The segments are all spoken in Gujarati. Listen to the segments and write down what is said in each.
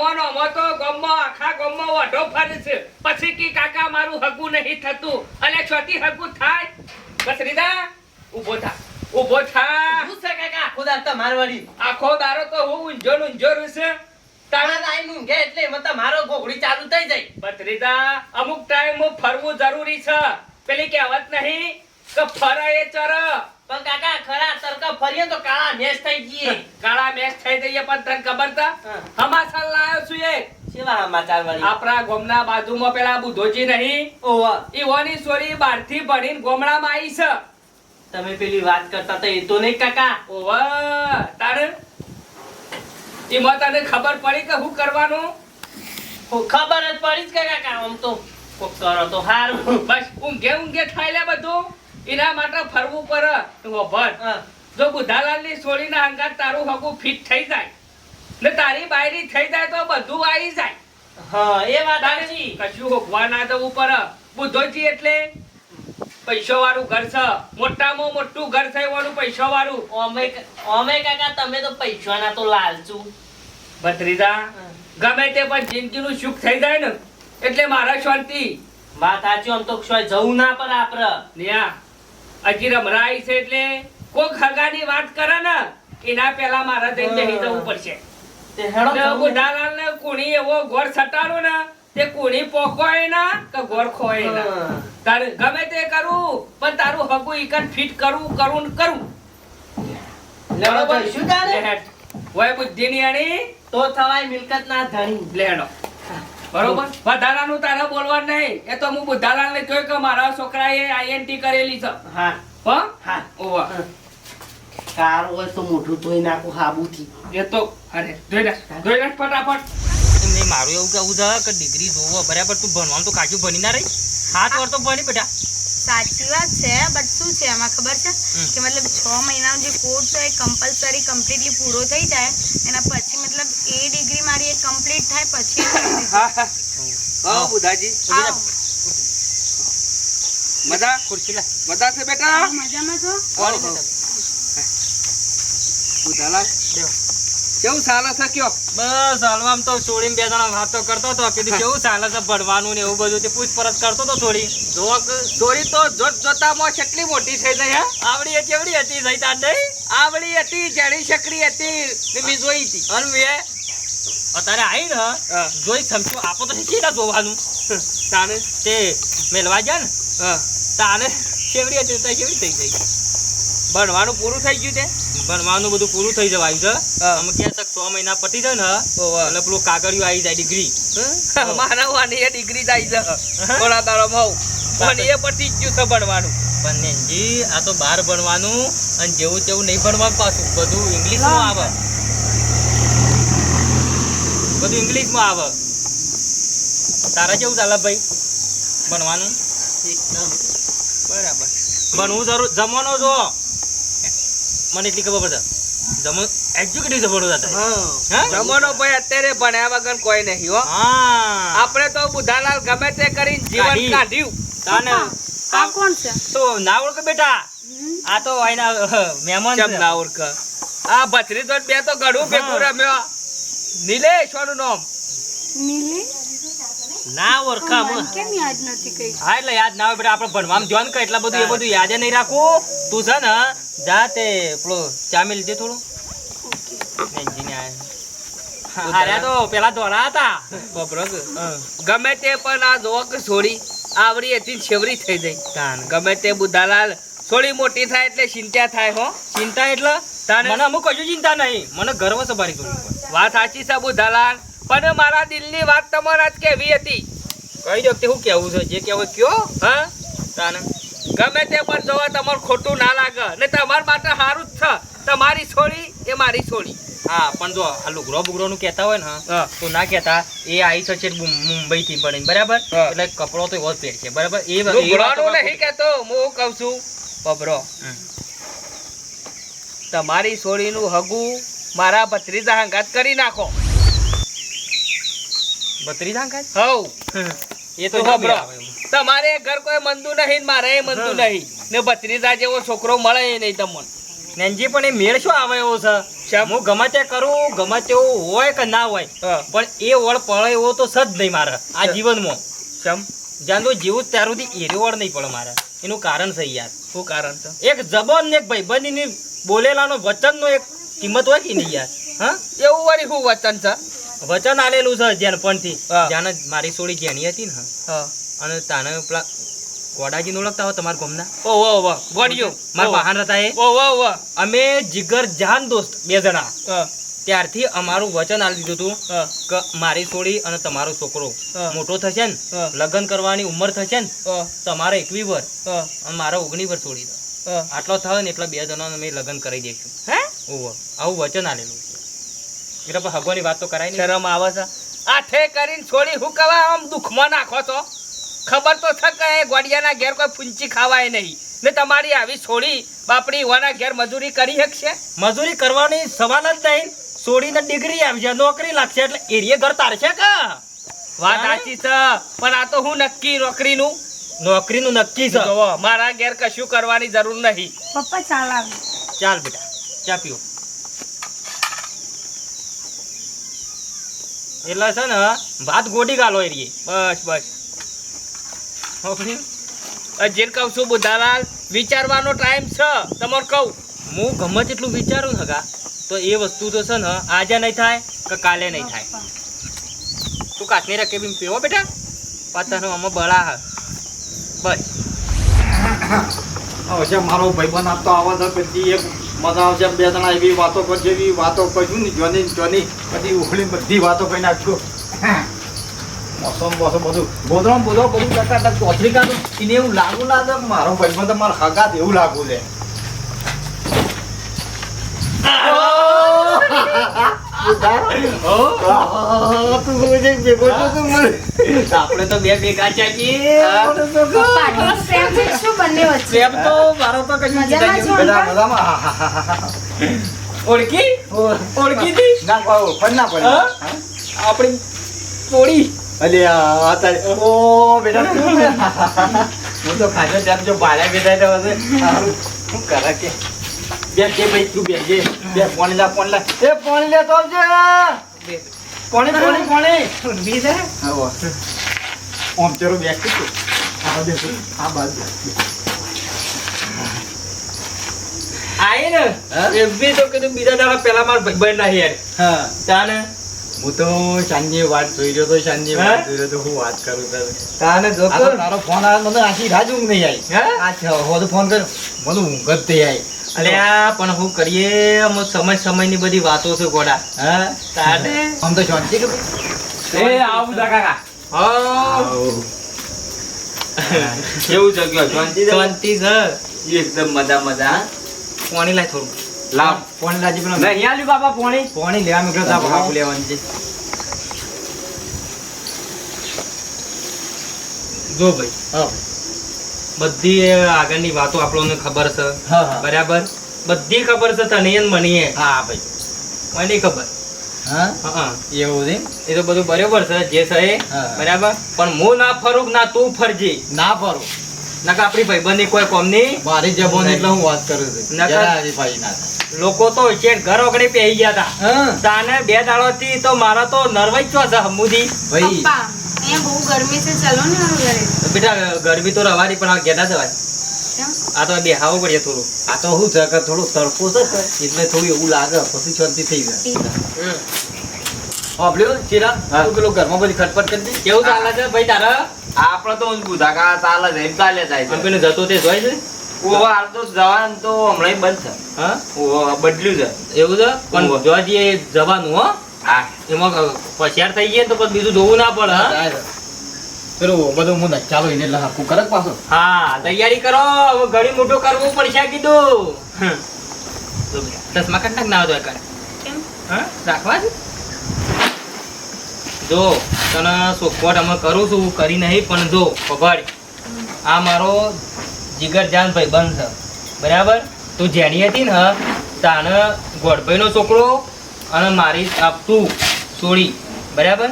અમોનો અમો તો ગમમાં આખા ગમમાં વઢો ફરે છે પછી કી કાકા મારું હગું નહીં થતું અને છોટી હગું થાય બસ રીદા ઊભો થા શું છે કાકા આખો દાડો તો મારવાડી આખો દારો તો હું ઊંઝો રહ્યું છે તારા આઈ ઊંઘે એટલે મત મારો ઘોઘડી ચાલુ થઈ જાય બત્રીદા અમુક ટાઈમ ફરવું જરૂરી છે પેલી કહેવત નહીં કે ફરે એ ચર પણ કાકા ખરા તરકા ફરીએ તો કાળા મેચ થઈ ગઈ કાળા મેચ થઈ જઈએ પણ તને ખબર છે હમાસા લાયો છું એક સેવા સમાચાર વાળી આપણા ગામના બાજુમાં પેલા બુધોજી નહીં ઓવા ઈવાની સોરી બહારથી ભણીને ગામડામાં આવી છે તમે પેલી વાત કરતા તો એ તો નહીં કાકા ઓવા તારે એમાં તને ખબર પડી કે શું કરવાનું ખબર જ પડી જ કે કાકા આમ તો કોક કરો તો હારું બસ ઊંઘે થાય લે બધું એના માટે ફરવું પડે ભર જો બુધાલાલ ની છોડીને હંગાત તારું હગું ફિટ થઈ જાય ને તારી બાયરી થઈ જાય તો બધું આવી જાય હા એ વાત સાચી કશું હોગવા ના જવું પડે બુધોજી એટલે પૈસો વાળું ઘર છે મોટામાં મોટું ઘર છે એવાનું પૈસો વાળું ઓમે કાકા તમે તો પૈસાના તો લાલચુ ભત્રીજા ગમે તે પણ જિંદગીનું સુખ થઈ જાય ને એટલે મારા શાંતિ વાત સાચી આમ તો ક્યાંય જવું ના પડે આપડે ન્યા હજી રમરાઈ છે એટલે કોક હગાની વાત કરે ને એના પહેલા મારા જઈને બેસી જવું પડશે તે હેડો ને બુધાલાલ ને કુણી એવો ગોળ છટાડો ને તે કુણી પોકોય ના કે ગોળ ખોય ના તારે ગમે તે કરું પણ તારું હગું ઈકન ફિટ કરું બરોબર શું તારે ઓય બુદ્ધિની આણી તો થવાય મિલકત ના ધણી લેડો બરોબર વધારાનું તારે બોલવા નહીં એ તો હું બુધાલાલ ને કહ્યું કે મારા છોકરાએ આઈએનટી કરેલી છે હા હા ઓવા કાર હોય તો મોઢું ધોઈ નાખું હાબુથી એ તો અરે ધોઈ નાખ ફટાફટ એમને મારું એવું કેવું છે કે ડિગ્રી જોવો બરાબર તું ભણવાનું તો કાચું ભણી ના રહી 7 વર્ષ તો ભણી બેટા સાચી વાત છે બટ શું છે એમાં ખબર છે કે મતલબ 6 મહિનાનો જે કોર્સ છે એ કમ્પલસરી કમ્પ્લીટલી પૂરો થઈ જાય એના પછી મતલબ એ ડિગ્રી મારી એક કમ્પ્લીટ થાય પછી હા બુધાજી મજા ખુરશી લા મજા છે બેટા મજામાં છો બુધાલાલ કેવું ચાલે છે કયો બસ હાલમાં તો છોડીને બે જણા વાતો કરતો હતો કીધું કેવું ચાલે છે ભણવાનું ને એવું બધું તે પૂછપરછ કરતો હતો થોડી ચોરી તો જોતામાં કેટલી મોટી થઈ ગઈ હે આવડી કેવડી હતી જઈ તાર નહીં આવડી હતી જેડી શકરી હતી ને મેં જોઈ હતી અને મેં અત્યારે આવી ને જોઈ સમજો આપો તો શીખી જોવાનું તાને તે મેલવા ગયા ને હા તાને કેવડી હતી ત્યાં કેવી થઈ ગઈ ભણવાનું પૂરું થઈ ગયું છે ભણવાનું બધું પૂરું થઈ જવાયું છે અમે ક્યાં તક 6 મહિના પતી જાય ને એટલે પેલું કાગળિયું આવી જાય ડિગ્રી મારા વાની એ ડિગ્રી જાય છે થોડા દાડોમાં પણ એ પતી ગયું છે ભણવાનું પણ નેનજી આ તો બહાર ભણવાનું અને જેવું તેવું નહીં ભણવાનું પાછું બધું ઇંગ્લિશમાં આવે બધું ઇંગ્લિશમાં આવે તારા કેવું ચાલે ભાઈ ભણવાનું એકદમ બરાબર ભણવું જરૂર જમવાનો જો મને એટલી ખબર પડે જમો એજ્યુકેટિવ જમવાનું હતા જમવાનો ભાઈ અત્યારે ભણ્યા વગર કોઈ નહીં હો હા આપણે તો બુધાલાલ ગમે તે કરીને જીવન કાઢ્યું તાને આ કોણ છે તો ના ઓળખ બેટા આ તો આઈના મહેમાન ચમ ના ઓળખ આ ભત્રી તો બે તો ઘણું ભેગું રમ્યો નિલેશ નું નામ નીલી ના ઓળખા કેમ યાદ નથી કઈ હા એટલે યાદ ના હોય બેટા આપણે ભણવામાં ધ્યાન કર એટલા બધું એ બધું યાદ નહીં રાખવું તું છે ને જા તે પેલો ચામી લીધે થોડું અરે તો પેલા ધોળા હતા ગમે તે પણ આ જોક છોડી આવડી હતી છેવરી થઈ જઈ ગમે તે બુધાલાલ થોડી મોટી થાય એટલે ચિંતા થાય હો ચિંતા એટલે મને અમુક કશું ચિંતા નહીં મને ગર્વ સવારી કરવી વાત સાચી છે બુધાલાલ પણ મારા દિલની વાત તમારે આજ કેવી હતી કઈ દો શું કેવું છે જે કેવું કયો હા તાને ગમે તે પણ જોવા તમારે ખોટું ના લાગે ને તમારા માટે સારું જ છે તમારી છોડી એ મારી છોડી હા પણ જો આ લુગરો બુગરો નું કેતા હોય ને તો ના કેતા એ આવી છે મુંબઈ થી બની બરાબર એટલે કપડો તો એવો જ પહેરશે બરાબર એ નહીં કેતો હું કઉ છું બબરો તમારી છોડીનું હગું મારા ભત્રીજા હંગાત કરી નાખો બત્રીજા કાંઈ હવ એ તો બબરો તમારે ઘર કોઈ મંદુ નહીં મારે મંદુ નહીં ને ભત્રીજા જેવો છોકરો મળે નહીં તમને નેનજી પણ એ મેળ શું આવે એવો છે શેમ? હું ગમે તે કરું ગમે તેવું હોય કે ના હોય હા. પણ એ વળ પડે એવો તો સજ નહીં મારે આ છે. જીવનમાં ચમ જ્યાં તો જીવું ત્યાર સુધી એરે વળ નહીં પડે મારે એનું કારણ છે યાર શું કારણ છે? એક જબાન ને એક ભાઈબંધીની બોલેલાનો વચનનો એક કિંમત હોય કે નહીં યાર હા એવું વળી શું વચન છે? વચન આલેલું છે ધ્યાનપણથી હા. જ્યાં મારી સોળી જેણી હતી ને હા. અને તાને પેલા ગોડાજીને ઓળખતા હો તમારા ગામના ઓહો ઓહો ગોળિયો મારા બહાર હતા એ ઓહો ઓહો અમે જીગર જાન દોસ્ત બે જણા હા. ત્યારથી અમારું વચન આલી દીધું હતું હા. કે મારી સોળી અને તમારો છોકરો હા. મોટો થશે ને હા. લગ્ન કરવાની ઉંમર થશે ને હા. તમારે 21 વર્ષ હા. અને મારે 19 વર્ષ છોડી દો હા. આટલો થયો ને એટલા બે જણાને અમે લગ્ન કરી દઈશું હે? ઓહો આવું વચન આલેલું છે એટલે પણ હગવાની વાત તો કરાય નહીં શરમ આવે છે આ ઠે કરીને છોડી હું કવા આમ દુઃખમાં નાખો છો ખબર તો છે કે એ ગોડિયાના ઘેર કોઈ ફૂંચી ખાવાય નહીં ને તમારી આવી છોડી બાપડી ઓના ઘેર મજૂરી કરી શકશે? મજૂરી કરવાની સવાલ જ નહીં સોડીને ડિગ્રી આવી જાય નોકરી લાગશે એટલે એરિયે ઘર તારશે કે વાત સાચી છે પણ આ તો હું નક્કી નોકરીનું નોકરીનું નક્કી છે જોવો મારા ઘેર કશું કરવાની જરૂર નહીં. પપ્પા ચાલ આવે ચાલ બેટા ચા પીઓ એટલે છે ને ભાત ગોડી ગાલો એરિયે બસ બસ જે કહું છું બુધાલાલ વિચારવાનો ટાઈમ છે તમારે કહું હું ગમે તેટલું વિચારું ને હગા તો એ વસ્તુ તો છે ને આજે નહીં થાય કે કાલે નહીં થાય તું કાશ્મીર કેબી પીવો બેટા પાછા આમાં બળા હ બસ આવશે મારો ભાઈબંધ આપતો આવા તો પછી એક મજા આવશે બે જણા એવી વાતો કરશે એવી વાતો કરશું ને જોની બધી ઉખડી બધી વાતો કરી નાખશું મોસમ મોસમ બધું ગોધરામ બધો બધું ટકાટક ચોથરી કાઢું એને એવું લાગુ ના છે કે મારો ભાઈબંધ મારા હગાત એવું લાગુ છે આપણે તો બે ભેગા છે પપ્પા પ્રેમ છે શું બંને વચ્ચે પ્રેમ તો મારો તો કશું મજામાં છો? બધા મજામાં ઓળખી ઓળખી હતી ના પાડો ફળ ના પડે હા? આપણી થોડી અલે અત્યારે ઓ બેટા હું તો ખાજો ત્યારે જો ભાડા બેઠા તો હશે સારું શું કરે કે બે કે ભાઈ તું બે જે બે પાણી લા એ પાણી લે તો આવજે પાણી હા ઓમ તેરો બે કે તું આ દે આ બાદ આઈ ને હા? એ બી તો કીધું બીજા દાડા પહેલા મારા ભાઈબંધ ના યાર હા તાને હું તો સાંજે વાત જોઈ રહ્યો તો સાંજે હા? વાત જોઈ રહ્યો તો હું વાત કરું તારે તાને આ તો તારો ફોન આવ્યો મને આખી રાત ઊંઘ નહીં આવી હે? આ છે હું તો ફોન કર્યો મને ઊંઘ જ નહીં આવી અલ્યા પણ હું કરીએ અમુક સમયની બધી વાતો છે ગોડા હા તાને આમ તો શાંતિ કે એ આવું દા કાકા હા કેવું છે કયો શાંતિ શાંતિ છે એકદમ મજા મજા પાણી લાય થોડું લાવ પાણી લાજી પેલા નહીં આલ્યું બાપા પાણી પાણી લેવા મેં કહ્યું ભાગ લેવાનું છે જો ભાઈ હા બધી એ આગળની વાતો આપણને ખબર છે હા હા બરાબર બધી ખબર છે તને ને મને હા ભાઈ મને ખબર હા હા એવું છે એ તો બધું બરાબર છે જે છે એ હા. બરાબર પણ હું ના ફરું ના તું ફરજે ના પાડો નકા આપણી ભાઈબંધની કોઈ કોમની મારી જબોન એટલે હું વાત કરું છું નકર- જરા હજી ભાઈ ના થાય. લોકો તો શેઠ ઘર ઓગળી પહેરી ગયા હતા હા તાને બે દાડોથી તો મારા તો નર્વાઈ જ છે હમુદી ભાઈ પપ્પા અહીંયા બહુ ગરમી છે ચલો ને મારું ઘરે બેટા ગરમી તો રવાની પણ આ ઘેડા જવાય કેમ? આ તો બેહાવું પડે થોડું આ તો શું છે કે થોડું તડકો છે કે એટલે થોડું એવું લાગે પછી શાંતિ થઈ જાય હોભળ્યું ચિરાગ હા. તું પેલું ઘરમાં બધી ખટપટ કરી દી કેવું ચાલે છે ભાઈ તારા આપડે તો બુધાકા ચાલે છે એમ ચાલે જાય આમ પેલું જતો તે જોઈ છે ઓહો હાલ તો જવાનું તો હમણાં બંધ છે હા ઓહો બદલ્યું છે એવું છે પણ ઓહો. જોજે જવાનું હો હા એમાં પછાર થઈ જાય તો પછી બીજું જોવું ના પડે હા? પેલું બધું હું નહીં ચાલો એને એટલે હરખું કરે કે પાછું હા તૈયારી કરો હવે ઘણી મોટું કરવું પડશે કીધું હમ. જો બેટા, ચશ્મા કાઢ નાખ ના હોય તો કાઢ. કેમ? હા રાખવા છે જો તને સોખવટ અમે કરું છું કરી નહીં પણ જો પભાડ આ મારો જીગરજાન ભાઈબંધ છે બરાબર તું જેણી હતી ને તાને ગોડભાઈનો છોકરો અને મારી આ તું છોડી બરાબર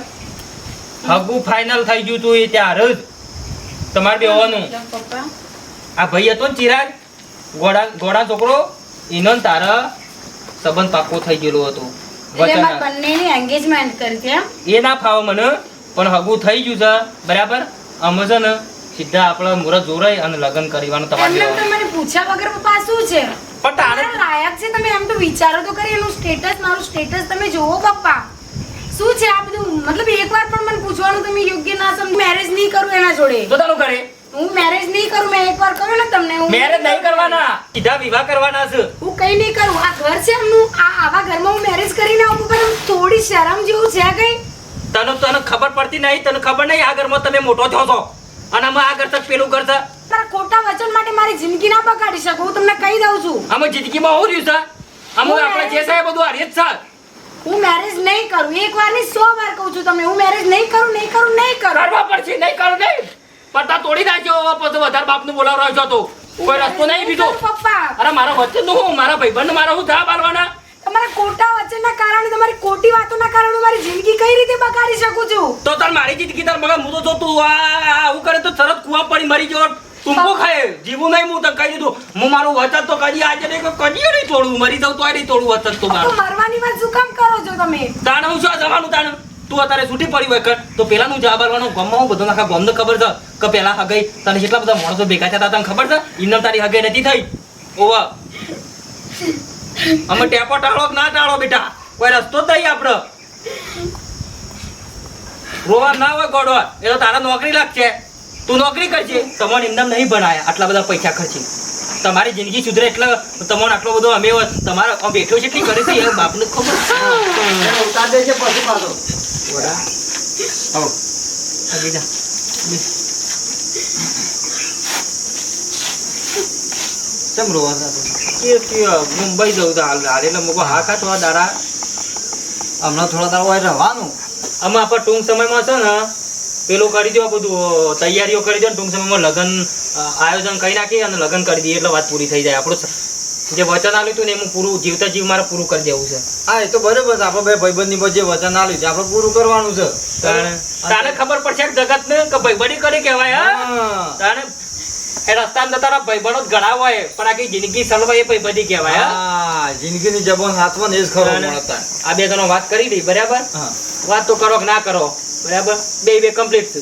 હગું ફાઇનલ થઈ ગયું તું એ ત્યારે જ તમારે બેવાનું પપ્પા આ ભાઈ હતો ને ચિરાગ ઘોડા છોકરો એનો ને તારા સંબંધ પાકો થઈ ગયેલો હતો એટલે વચન એમાં બંનેની એન્ગેજમેન્ટ કરી હતી એમ? એ ના ફાવે મને પણ હગું થઈ ગયું છે બરાબર અમે છે ને સીધા આપણે મુહૂર્ત જોરાય અને લગ્ન કરવાનું તમારે એમને લેવાનું. તો મને પૂછ્યા વગર પપ્પા શું છે પણ તારે તમારા લાયક છે તમે એમ તો વિચારો તો કરી એનું સ્ટેટસ મારું સ્ટેટસ તમે જોવો પપ્પા શું છે આ બધું મતલબ એકવાર પણ મને પૂછવાનું તમે યોગ્ય ના સમજ મેરેજ નહીં કરું એના જોડે તો તારું કરે હું મેરેજ નહીં કરું મેં એકવાર કહ્યું ને તમને હું મેરેજ નહીં કરવાના સીધા વિવાહ કરવાના છે હું કઈ નહીં કરું આ ઘર છે એમનું આવા ઘરમાં હું મેરેજ કરીને આવું પણ થોડી શરમ જેવું છે કઈ તને ખબર પડતી નહીં તને ખબર નહીં આ ઘરમાં તમે મોટો થયો છો અને અમે આ ઘર તક પેલું ઘર છે તારા ખોટા વચન માટે મારી જિંદગી ના બગાડી શકો હું તમને કહી દઉં છું અમે જિંદગીમાં શું રહ્યું છે અમે આપણે જે છે એ બધું હારીએ જ છે હું મેરેજ નહીં કરું એકવાર ની 100 વાર કહું છું તમને હું મેરેજ નહીં કરું નહીં કરું નહીં કરું કરવા પડશે નહીં કરું નહીં પડતા તોડી નાખ્યો હવે પછી વધારે બાપનું બોલાવ રહ્યો છો તો કોઈ રસ્તો નહીં બીજો પપ્પા અરે મારા વચ્ચે નું હું મારા ભાઈબંધ મારા હું થા બાલવાના તમારા ખોટા વચનના કારણે તમારી ખોટી વાતોના કારણે મારી જિંદગી કઈ રીતે બગાડી શકું છું તો તાર મારી જિંદગી તાર મગા હું તો જો તું આવું કરે તો તરત કુવા પડી મરી ગયો તુંકો ખાય જીવું નહીં હું તને કહી દીધું હું મારું વચન તો કદી આજે નહીં કદી નહીં તોડું મરી જાઉં તો આ નહીં તોડું વચન તો તો મારું મરવાની વાત શું કામ કરો છો તમે તાણ હું શું જવાનું તાણ તું અત્યારે છૂટી પડી હોય કર તો પેલાનું જવાબ આલવાનું ગમમાં હું બધું આખા ગમને ખબર છે કે પેલા હગાઈ તને કેટલા બધા માણસો ભેગા થયા તને ખબર છે ઇન્દમ તારી હગાઈ નથી થઈ ઓવા અમે ટેપો ટાળો કે ના ટાળો બેટા કોઈ રસ્તો જ નહીં આપણે રોવા ના હોય ગોડવા એ તો તારા નોકરી લાગશે તું નોકરી કરજે તમને ઇન્દમ નહીં ભણાયા આટલા બધા પૈસા ખર્ચી તમારી જિંદગી સુધરે એટલે તમને આટલો બધો અમે તમારા બેઠો છે એટલી કરી છે એ બાપને ખબર ઉતાર દેજે પછી પાછો વડા આવો આગી જા ચમ રોવા કે મુંબઈ જવું તો હાલ એટલે મુકો હા ખા થોડા દાડા હમણાં થોડા દાડા હોય રહેવાનું આમાં આપણે ટૂંક સમયમાં છે ને પેલું કરી દો બધું તૈયારીઓ કરી દો ને ટૂંક સમયમાં લગ્ન આયોજન કરી નાખી અને લગ્ન કરી દઈએ એટલે વાત પૂરી થઈ જાય આપણું જે વચન આપ્યું હતું ને એમ પૂરું જીવતા જીવ મારે પૂરું કરી દેવું છે હા એ તો બરાબર છે આપણે બે ભાઈબંધની વચ્ચે વચન આલ્યું છે આપણે પૂરું કરવાનું છે તારે ખબર પડશે જગત ને કે ભાઈબંધી કરી કહેવાય હા તારે એ રસ્તામાં તારા ભાઈબંધો જ ઘણા હોય પણ આખી જિંદગી સલવાય એ ભાઈબંધી કહેવાય હા જિંદગીની જબાન હાથમાં ને જ ખરો મળતા આ બે જણો વાત કરી દઈ બરાબર હા વાત તો કરો કે ના કરો બરાબર બે કમ્પ્લીટ છે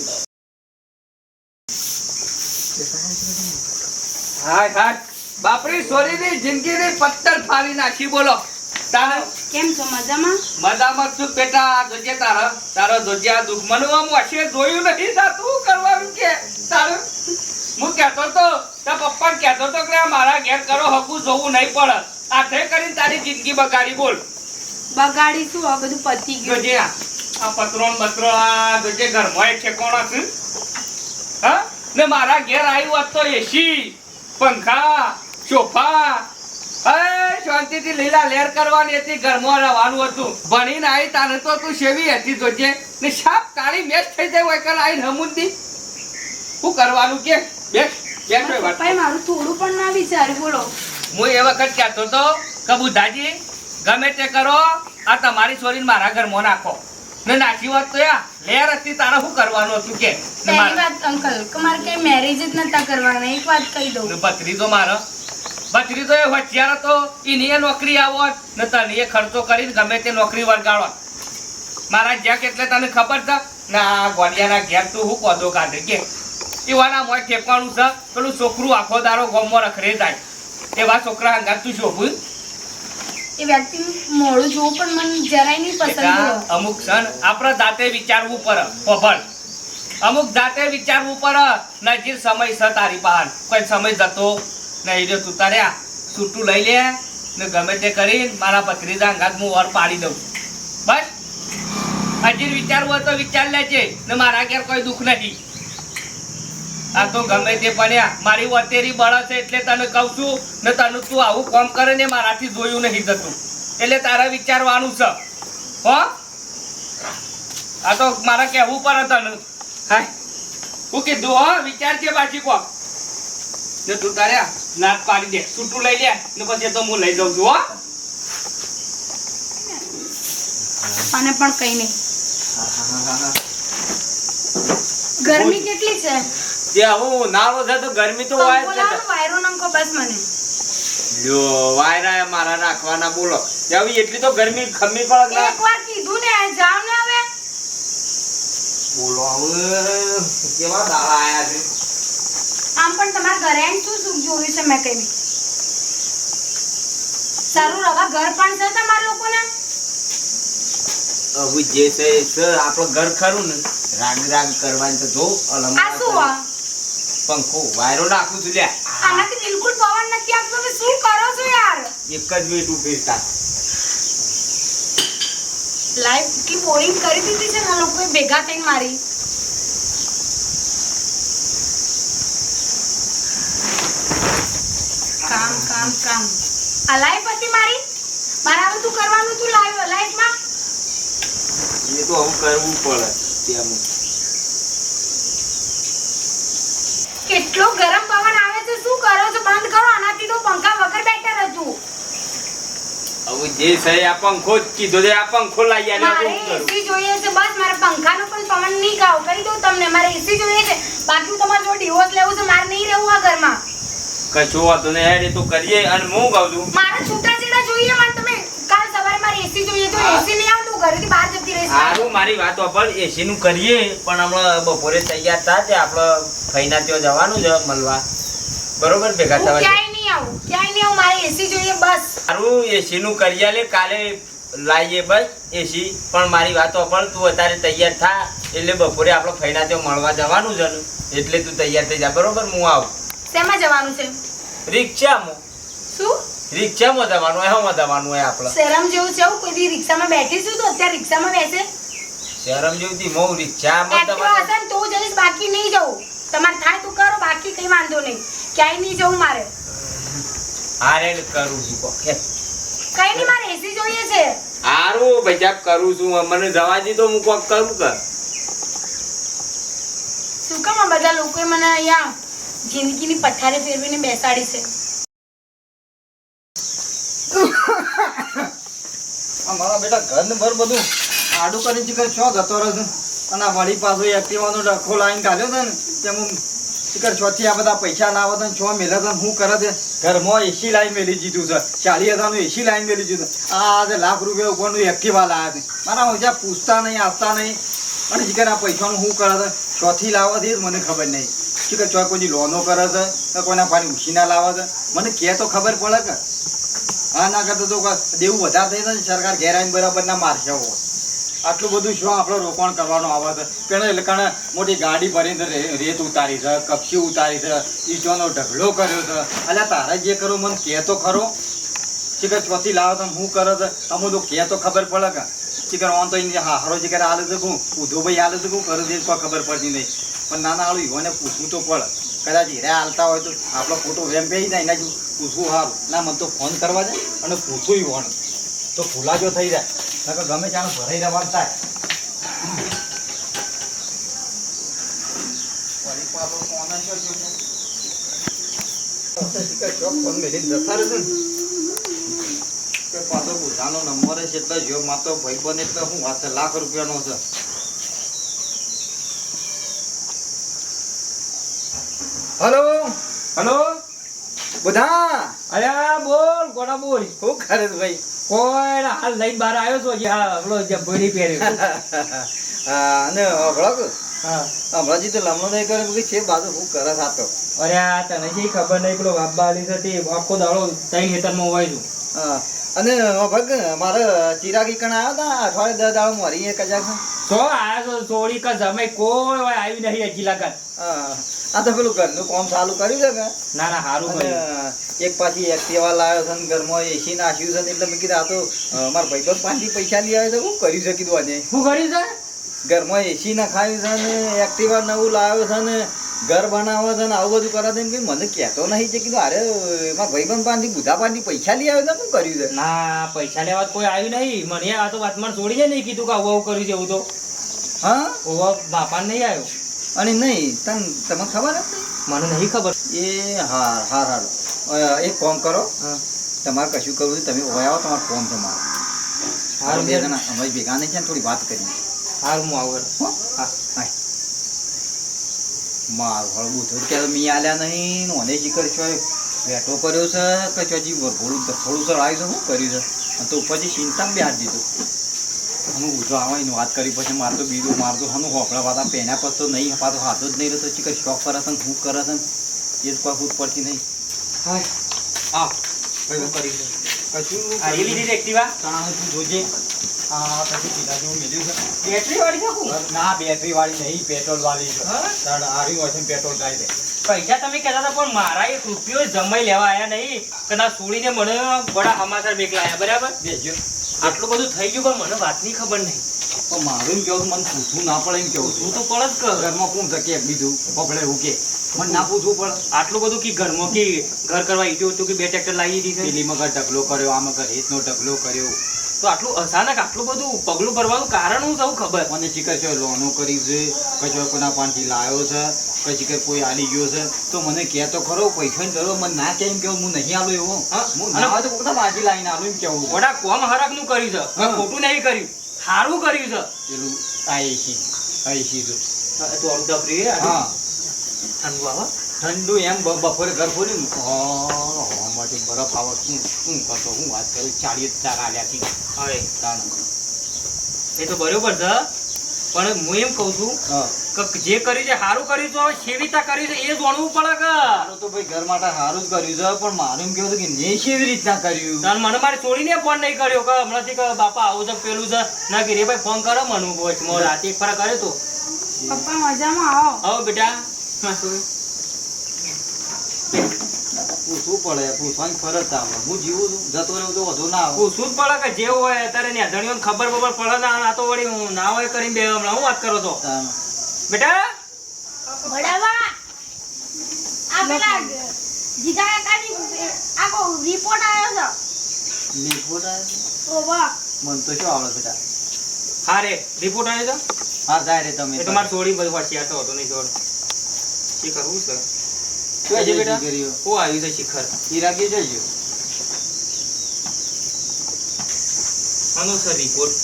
હાય હાય બાપરી સોરીની જિંદગીની પત્તર ફાડી નાખી બોલો તારે કેમ છો મજામાં મજામાં છું બેટા જોજે તારો જોજે આ દુશ્મનો આમ હશે જોયું નથી તાતું કરવાનું કે તારું હું કહેતો તો તારા પપ્પાને કહેતો તો કે મારા ઘેર કરો હકું જોવું નહીં પડે આથે કરીને તારી જિંદગી બગાડી બોલ બગાડી શું આ બધું પતી ગયું જોજે આ પત્રો ને બત્રો આ જોજે ઘરમાં એક ઠેકોણો છે હા ને મારા ઘેર આવ્યું હોત તો એસી પંખા સોફા શાંતિથી લીલા લેર કરવાની હતી ઘરમાં રહેવાનું હતું ભણીને આવી તાને તો તું સેવી હતી જોજે ને સાપ કાળી મેચ થઈ જાય હોય કાલ આવીને હમુંદી શું કરવાનું કે બેસ પપ્પાએ મારું થોડું પણ ના વિચાર્યું બોલો હું એ વખત કહેતો તો કે બુધાજી ગમે તે કરો આ તમારી છોરીને મારા ઘરમાં નાખો ને નાખી હોત તો યા લેર હતી તારે શું કરવાનું હતું કે પહેલી વાત અંકલ કે મારે કઈ મેરેજ જ નતા કરવાના એક વાત કહી દઉં ભત્રીજો મારો ભત્રીજો એ હોશિયાર હતો એની નોકરી આવત ને તને એ ખર્ચો કરીને ગમે તે નોકરી વળગાડો મારા જ્યાં એટલે તને ખબર છે ના ગોડિયાના ઘેર તું હું કોદો કાઢે કે એવાના મોય ઠેકવાનું છે પેલું છોકરું આખો દારો ગોમમાં રખડે જાય એવા છોકરા હંગાત તું શોભું એ વ્યક્તિ મોડું જોવું પણ મને જરાય નહીં પસંદ બોલો અમુક છે ને આપણે જાતે વિચારવું પડે પભળ અમુક જાતે વિચારવું પડે નજીર સમય છે તારી પાસે કોઈ સમય જતો નહીં જો તું તારે છૂટું લઈ લે ને ગમે તે કરી મારા પથરીજા અંગાત હું ઓર પાડી દઉં બસ હજી વિચારવું હોય તો વિચાર લેજે ને મારા ઘેર કોઈ દુઃખ નથી આ તો ગમે તે પડ્યા મારી વતેરી બળે છે એટલે તને કહું છું ને તને તું આવું કામ કરે ને મારાથી જોયું નહીં જતું એટલે તારે વિચારવાનું છે હો આ તો મારે કહેવું પડે તને હાય હું કીધું હો વિચારજે બાજી કો ને તું તારે નાક પાડી દે છૂટું લઈ લે ને પછી તો હું લઈ જાઉં છું હો અને પણ કઈ નહીં ગરમી કેટલી છે જે હું નાળો છે તો ગરમી તો હોય જ વાયરો નાખો બસ મને લ્યો વાયરા મારા નાખવાના બોલો હવે એટલી તો ગરમી ખમી પડે ના એકવાર કીધું ને જાવ ને હવે બોલો હવે કેવા દાડા આયા છે આમ પણ તમારા ઘરે આવીને શું સુખ જોયું છે મેં કઈ સારું રવા ઘર પણ છે તમારા લોકોને હવે જે છે આપણો ઘર ખરું ને રાગ રાગ કરવાની તો જો આ શું આ? પંખો વાયરો નાખું છું લ્યા આનાથી બિલકુલ પવન નથી આપતો તમે શું કરો છો યાર એક જ મિનિટ ઉભી થા લાઈફ કેટલી બોરિંગ કરી દીધી છે ને આ લોકોએ ભેગા થઈને મારી કામ કામ કામ આ લાઈફ હતી મારી મારે આ બધું કરવાનું હતું લાઈફમાં એ તો હવે કરવું પડે ત્યાં કેટલો ગરમ પવન આવે છે શું કરો છો બંધ કરો આનાથી તો પંખા વગર બેટર હતું હવે જે છે આ પંખો જ કીધો છે આ પંખો લાવી આલે મારે એસી જોઈએ છે બસ મારે પંખાનો પણ પવન નહીં ખાવ કરી દઉં તમને મારે એસી જોઈએ છે બાકી તમારે જો ડિવોર્સ લેવું છે મારે નહીં રહેવું આ ઘરમાં કશો વાતો ને હેડ એ તો કરીએ અને હું કહું છું મારે છૂટાછેડા જોઈએ મને તમે કાલ સવારે મારે એસી જોઈએ તો એસી નહીં આવતું ઘરેથી બહાર જતી રહીશ સારું મારી વાત વાપર એસી નું કરીએ પણ હમણાં બપોરે તૈયાર થા છે આપણે ફઈના ત્યાં જવાનું છે મળવા બરોબર ભેગા હું થવા ક્યાંય નહીં આવું મારે એસી જોઈએ બસ સારું એસી નું કરીએ લે કાલે લાવીએ બસ એસી પણ મારી વાત વાપર તું અત્યારે તૈયાર થા એટલે બપોરે આપણે ફઈના ત્યાં મળવા જવાનું છે ને એટલે તું તૈયાર થઈ જા બરોબર હું આવું શેમાં જવાનું છે રિક્ષામાં શું રિક્ષામાં જવાનું હોય હમાં જવાનું હોય આપણે શરમ જેવું છે એવું કોઈ દી રિક્ષામાં બેઠીશું તો અત્યારે રિક્ષામાં બેસે શરમ જેવી મો રિક્ષામાં એક્ટિવા હશે ને તો જઈશ બાકી નહીં જવું તમારે થાય તો કરો બાકી કઈ વાંધો નહીં ક્યાંય નહીં જવું મારે હારે કરું છું કઈ નહીં મારે એસી જોઈએ છે હારું ભૈયા કરું છું મને જવા દીધો હું કોક કરું કે શું કામ આ બધા લોકોએ મને અહીંયા જિંદગીની પથારે ફેરવીને બેસાડી છે મારા બેટા ઘર ને ભર બધું આડું કરી ચીકર છો જતો રહે અને આ વળી પાછો એક્ટિવાનો ડખો લાઈન કાઢ્યો છે ને તેમ ચીકર છોથી આ બધા પૈસા લાવો તો છો મેલે તો હું કરે છે ઘરમાં એસી લાઈન મેલી દીધું છે 40,000 એસી લાઈન મેલી દીધું આ આજે લાખ રૂપિયા ઉપરનું એક્ટિવા લાવ્યા છે મારા મજા પૂછતા નહીં આપતા નહીં અને ચીકર આ પૈસાનું શું કરે છે ચોથી લાવવાથી જ મને ખબર નહીં ચીકર ચો કોઈ લોનો કરે છે તો કોઈના પાણી ઉછીના લાવે છે મને કે તો ખબર પડે કે હા ના કરતો તો દેવું વધારે થઈ જાય સરકાર ઘેર આવીને બરાબર ના મારશે આટલું બધું શું આપણે રોકાણ કરવાનું આવે છે પેલા એટલે કારણ મોટી ગાડી ભરીને રેત ઉતારી છે કપચી ઉતારી છે ઈંટોનો ઢગલો કર્યો છે અલ્યા તારે જે કરો મને કહે તો ખરો ચીકર ચોથી લાવો તો હું કરે છે અમુક તો કહે તો ખબર પડે કે ચીકર ઓન તો હારો ચીકર હાલે છે હું ઉધો ભાઈ હાલે છે હું કરે છે કોઈ ખબર પડતી નહીં પણ નાના હાલું ઈવોને પૂછવું તો પડે કદાચ હીરા હાલતા હોય તો આપણો ફોટો વેમ પેઈ જાય એના પૂછવું સારું ના મને તો ફોન કરવા જાય અને પૂછવું ઈવોને તો ફૂલાજો થઈ જાય નકર ગમે ત્યાં ભરાઈ રહેવાનું થાય ફોન મેળીને જતા રહેશે ને પાછો બુધાનો નંબર છે એટલે જો માતો ભાઈ બને એટલે હું વાત છે લાખ રૂપિયાનો છે હલો હલો બુધા અલ્યા બોલ કોના બોલ શું કરે છે ભાઈ કોઈ હાલ લઈને બહાર આવ્યો છો જે હા પેલો જે ભૂરી પહેર્યો અને હમણાં હા હમણાંજી તો લમણો નહીં કરે કે છે બાજુ શું કરે સાતો અરે આ તને શી ખબર નહીં પેલો બાબા આલી હતી આખો દાડો તઈ ખેતરમાં હોય છું અને ભગ મારે ચિરાગી કણ આવ્યા હતા અઠવાડિયે 10 દાડો મરી એક હજાર સો આયા છો સોળી કા જમે કોઈ હોય આવી નહીં હજી લાગત આ તો પેલું ઘરનું કામ ચાલુ કર્યું છે કે ના ના સારું અને કર્યું એક પાછી એક્ટિવા લાવ્યો છે ને ઘરમાં એસી નાખ્યું છે ને એટલે મેં કીધું આ તો મારા ભાઈબંધ પાસેથી પૈસા લઈ આવ્યો છે શું કર્યું છે કીધું આજે શું કર્યું છે ઘરમાં એસી નાખાયું છે ને એક્ટિવા નવું લાવ્યો છે ને ઘર બનાવે છે ને આવું બધું કરે છે ને મને કહેતો નહીં છે કીધું અરે મારા ભાઈબંધ પાસેથી બુધા પાસેથી પૈસા લઈ આવ્યો છે શું કર્યું છે ના પૈસા લેવા કોઈ આવ્યું નહીં મને આ તો વાતમાં છોડી છે નહીં કીધું કે આવું આવું કર્યું છે એવું તો હા ઓવા બાપા નહીં આવ્યો અને નહીં તમને ખબર હતી મને નહીં ખબર એ હાર હાર હાર એક કામ કરો હા તમારે કશું કરવું તમે ઓય આવો તમારે ફોન છે મારો હારું બે જણા અમારી ભેગા નહીં છે ને થોડી વાત કરી હારું હું આવું હો હા હા મારું હળવું થયું ત્યારે મી આલ્યા નહીં ઓને શીખર છો વેટો કર્યો છે કે ચોજી થોડું સર આવ્યું છે શું કર્યું છે અને તો ઉપરથી ચિંતા બી હાથ દીધું હમું ઉજો આવાની વાત કરી પછી મારતો બીજું મારતો હમું હોપડા પાતા પહેર્યા પર તો નહીં પાતો હાથો જ નહીં રહેતો ચી કઈ શોખ કરે છે ને શું કરે છે ને એ જ કોઈ ખુદ પડતી નહીં હાય આ શું કર્યું છે? કશું આ એ લીધી છે એક્ટિવા? તાણ તું જોજે આ પછી પીલા જેવું મેળ્યું છે બેટરી વાળી છે શું? ના બેટરી વાળી નહીં પેટ્રોલ વાળી છે હા? તાણ આરી હોય છે ને પેટ્રોલ ગાડી દે પૈસા તમે કહેતા હતા પણ મારા 1 રૂપિયો જમાઈ લેવા આયા નહીં કે ના છોડીને મને બડા સમાચાર મેકલાયા બરાબર દેજો આટલું બધું થઈ ગયું પણ મને વાતની ખબર નહીં પણ મારું એમ કેવું મને પૂછવું ના પડે એમ કેવું તું તો પડે જ કર ઘરમાં કોણ શકે એક બીજું પકડે એવું કે મને ના પૂછવું પડે આટલું બધું કે ઘરમાં કે ઘર કરવા ઈટ્યું હતું કે 2 ટ્રેક્ટર લાવી દીધી છે પેલી મગર ઢગલો કર્યો આ મગર હેતનો ઢગલો કર્યો તો આટલું અચાનક આટલું બધું પગલું ભરવાનું કારણ હું સૌ ખબર મને ચીકર છે લોનો કરી છે કચો કોના પાનથી લાવ્યો છે કઈ ચીકર કોઈ આલી ગયો છે તો મને કહે તો ખરો પૈસા કરો મને ના કેમ કેવું હું નહીં આલું એવો હા? હું ના હોય તો કોકના માજી લાવીને આલું એમ કેવું વડા કોમ હરક નું કર્યું છે હા. ખોટું નહીં કર્યું સારું કર્યું છે પેલું આ એસી જો તું અડધા ફ્રી હા ઠંડુ આવે ઠંડુ એમ બપોરે ઘર ખોલ્યું માંથી બરફ આવે શું કરતો હું વાત કરું 40 આલ્યા હતી હવે તાણ એ તો બરોબર છે પણ હું એમ કહું છું હા કે જે કર્યું છે સારું કર્યું છે હવે સેવિતા કર્યું છે એ જાણવું પડે કે મારું તો ભાઈ ઘર માટે સારું જ કર્યું છે પણ મારું એમ કેવું હતું કે ને કેવી રીતના કર્યું તાન મને મારી છોડીને ફોન નહીં કર્યો કે હમણાંથી કે બાપા આવું છે પેલું છે ના કે રે ભાઈ ફોન કરો મને વચમાં રાતે એક ફરા કર્યો તો પપ્પા મજામાં આવો આવો બેટા હા, શું? પૂછવું પડે પૂછવાની ફરજ આવે હું જીવું છું જતો રહ્યું તો વધુ ના આવે પૂછવું જ પડે કે જે હોય અત્યારે ને અજાણ્યોને ખબર બબર પડે ને આ તો વળી હું ના હોય કરીને બે હમણાં હું વાત કરો છો તાણ. બેટા બડાવા આ પેલા જીગા કાકાની આખો રિપોર્ટ આવ્યો છે રિપોર્ટ આવ્યો? ઓવા મને તો શું આવડે બેટા હા રે રિપોર્ટ આવ્યો છે હા જાય રે તમે એ તો મારે છોડી બધું હોશિયાર તો હતો નહીં છોડ શી કરવું છે શું આજે છે બેટા? દીકરીઓ? હું આવ્યું છે શિખર ઈરાકી જજો આનો સર રિપોર્ટ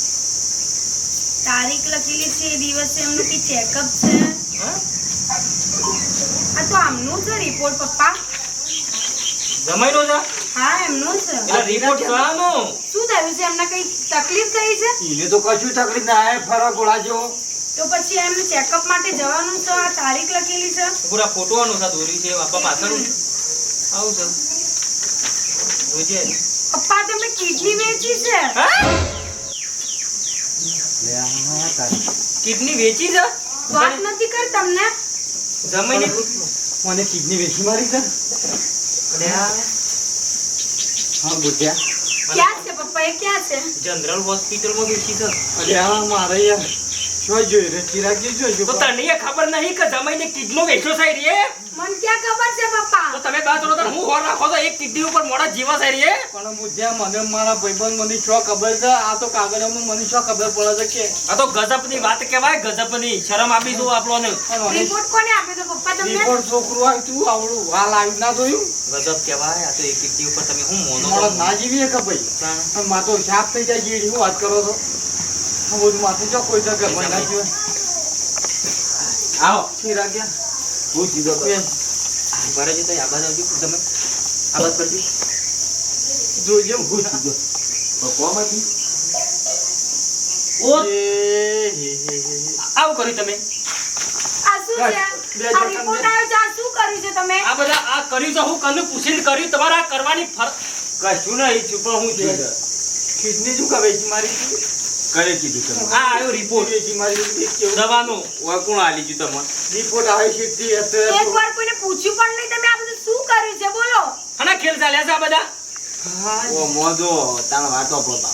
તારીખ લખેલી છે એ દિવસે એમનું કે ચેકઅપ છે હા આ તો આમનું છે રિપોર્ટ પપ્પા જમાઈ નો છે હા એમનું છે એટલે રિપોર્ટ કરાવવાનો શું થયું છે એમને કઈ તકલીફ થઈ છે એને તો કશું તકલીફ ના આવે ફરક ગોળા જેવો તો પછી એમને ચેકઅપ માટે જવાનું છે આ તારીખ લખેલી છે પૂરા ફોટો અનુસાર દોરી છે બાપા પાછળ આવું છે જોજે પપ્પા તમે કિડની વેચી છે હા લે આ તારી કિડની વેચી છે વાત નથી કર તમને જમાઈને મને કિડની વેચી મારી છે હા બુદ્ધ્યા ક્યાં છે પપ્પા એ ક્યાં છે જનરલ હોસ્પિટલમાં વેચી છે અરે આ મારે યાર શું જોઈ રે ચિરાગી જોજો તો તને એ ખબર નહીં કે જમાઈને કિડનો વેચ્યો છે રે મને ક્યાં ખબર છે પપ્પા તો તમે બાદ રહો તો હું હોર રાખો તો એક કિડની ઉપર મોડા જીવા છે રે પણ બુદ્ધ્યા મને મારા ભાઈબંધ મને શું ખબર છે આ તો કાગળમાં મને શું ખબર પડે છે કે આ તો ગજબની વાત કહેવાય ગજબની શરમ આપી દઉં આપણોને રિપોર્ટ કોને આપ્યો તો પપ્પા તમને રિપોર્ટ છોકરું આવ્યું તું આવડું વાલ આવ્યું ના જોયું ગજબ કહેવાય આ તો એક કિડની ઉપર તમે હું મોનો મારા ના જીવીએ કે ભાઈ અને માં તો સાફ થઈ જાય જીડી હું વાત કરો છો હું બધું માથું જો કોઈ જગ્યા ભાઈ ના જીવે આવો ચિરાગ્યા હું સીધો બેન ઘરે જતા આબાદ આવજો તમે આબાદ કરજો જોજે હું સીધો બકવામાંથી ઓ એ આવું કર્યું તમે આ શું છે આ રિપોર્ટ આવ્યો છે આ શું કર્યું છે તમે આ બધા આ કર્યું છે હું કનું પૂછીને કર્યું તમારે આ કરવાની કશું નહીં છુપા હું છે કિડની શું કવે છે મારી કરે કીધું તમે આ આવ્યો રિપોર્ટ વેચી મારી કેવું દવાનો ઓય કોણ આલી ગયું તમને રિપોર્ટ આવે છે તે અત્યારે એક વાર કોઈને પૂછ્યું પણ નહીં તમે આ બધું શું કર્યું છે બોલો અને ખેલ ચાલ્યા છે આ બધા ઓ મોદો તારા વાતો પોતા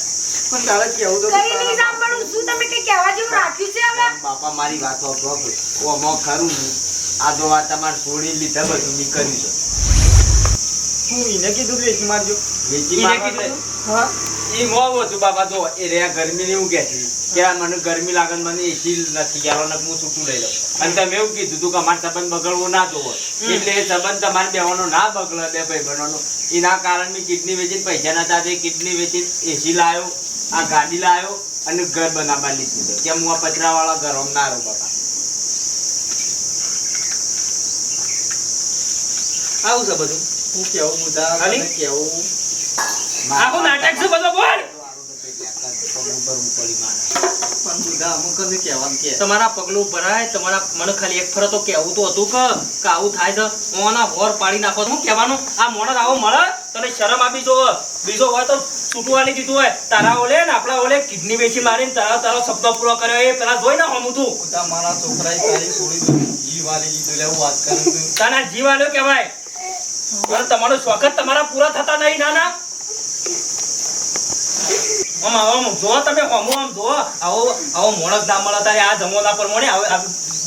પણ તારે કેવું તો કઈ નહીં સાંભળું શું તમે કઈ કહેવા જેવું રાખ્યું છે હવે બાપા મારી વાતો પ્રોબ્લેમ ઓ મો ખરું આ જો વાત તમાર છોડી લીધા બધું નીકળ્યું છે હું એને કીધું વેચી મારજો વેચી એને મારવા કીધું? હા ઈ મોવ હતું બાપા જો એ રે ગરમી ને એવું કે છે કે આ મને ગરમી લાગે ને મને એસી નથી યાર ને હું છૂટું લઈ લઉં અને તમે એવું કીધું તું કે અમારે સંબંધ બગડવો ના જોવો એટલે એ સંબંધ તમારે બેવાનો ના બગડે બે ભાઈ બહેનોનો એના કારણે મેં કિડની વેચીને પૈસા નતા દે કિડની વેચીને એસી લાવ્યો આ ગાડી લાવ્યો અને ઘર બનાવવા લીધું છે કેમ હું આ પતરાવાળા ઘરમાં ના રહું બાપા આવું છે બધું હું કેવું બુધા ખાલી? તને કેવું આખું નાટક છે બધો બોલ પણ બુધા અમુક ને કહેવાનું કે તમારા પગલું ભરાય તમારા મને ખાલી એક ફરક તો કેવું તો હતું કે આવું થાય છે મોના હોર પાડી નાખો તો હું કહેવાનું આ મોણસ આવો મળે તને શરમ આપી જો બીજો હોય તો છૂટવાની દીધું હોય તારા ઓલે ને આપણા ઓલે કિડની વેચી મારીને તારો શબ્દ પૂરો કર્યો એ પેલા જોઈ ના હમું તું બુધા મારા છોકરાએ તારી છોડી દીધી જીવ વાલી દીધું એટલે હું વાત કરું છું તાના જીવ આલ્યો કહેવાય અને તમારો સ્વાગત તમારા પૂરા થતા નહીં નાના આમ જો તમે આમ જો આવો મોણસ ના મળે તારે આ જમોના પર મળે હવે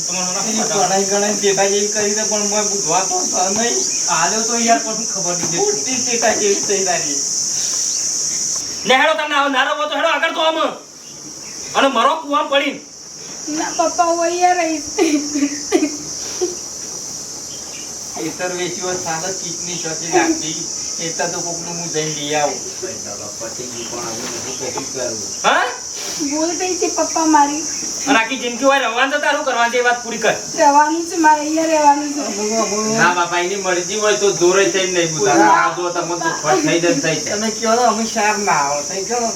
ગણાઈ ગણાઈ ટેટા જેવી કરી દે પણ મેં બુધવા તો નહીં આલ્યો તો યાર પણ ખબર નહીં મોટી ટેટા જેવી થઈ તારી લે હેડો તમને આવો નારો હોય તો હેડો આગળ તો આમ અને મરો કુવામ પડી ના પપ્પા હું અહીંયા રહીશ એતર વેચી હોય સાલે કીટની ચોથી લાગતી એતા તો કોકનું હું જઈને લઈ આવું હા ભૂલ થઈ છે પપ્પા મારી અને આખી જિંદગી હોય રહેવાનું તો તારું કરવાની છે એ વાત પૂરી કર રહેવાનું છે મારે અહીંયા રહેવાનું છે ના બાપા એની મરજી હોય તો જોરે થઈને નહીં બુધા આ જો તમે તો ફટ થઈ જાય થઈ જાય તમે કહો તો અમે શાર ના આવો થઈ ગયો